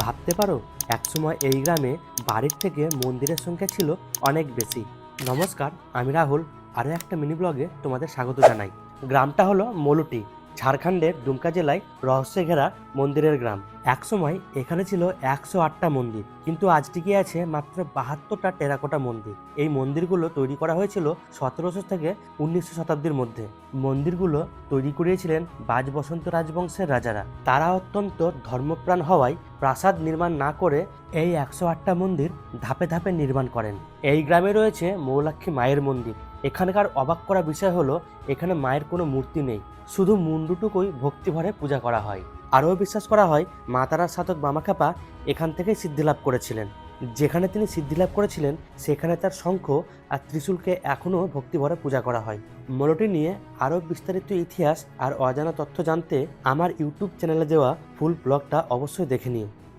ভাবতে পারো একসময় এই গ্রামে বাড়ির থেকে মন্দিরের সংখ্যা ছিল অনেক বেশি। নমস্কার, আমি রাহুল। আরও একটা মিনি ব্লগে তোমাদের স্বাগত জানাই। গ্রামটা হলো মলুটি, ঝাড়খণ্ডের দুমকা জেলায় রহস্যে ঘেরা মন্দিরের গ্রাম। একসময় এখানে ছিল 108টা মন্দির, কিন্তু আজ টিকে আছে মাত্র 72টা টেরাকোটা মন্দির। এই মন্দিরগুলো তৈরি করা হয়েছিল 1700 থেকে 1900 শতাব্দীর মধ্যে। মন্দিরগুলো তৈরি করিয়েছিলেন বাজ বসন্ত রাজবংশের রাজারা। তারা অত্যন্ত ধর্মপ্রাণ হওয়ায় প্রাসাদ নির্মাণ না করে এই 108টা মন্দির ধাপে ধাপে নির্মাণ করেন। এই গ্রামে রয়েছে মৌলাক্ষী মায়ের মন্দির। এখানকার অবাক করা বিষয় হলো এখানে মায়ের কোনো মূর্তি নেই, শুধু মুন্ডুটুকুই ভক্তিভরে পূজা করা হয়। আরও বিশ্বাস করা হয় মা তারার সাধক বামাখ্যাপা এখান থেকেই সিদ্ধিলাভ করেছিলেন। যেখানে তিনি সিদ্ধিলাভ করেছিলেন সেখানে তার শঙ্খ আর ত্রিশূলকে এখনও ভক্তিভরে পূজা করা হয়। মলটি নিয়ে আরও বিস্তারিত ইতিহাস আর অজানা তথ্য জানতে আমার ইউটিউব চ্যানেলে দেওয়া ফুল ব্লগটা অবশ্যই দেখে নিও।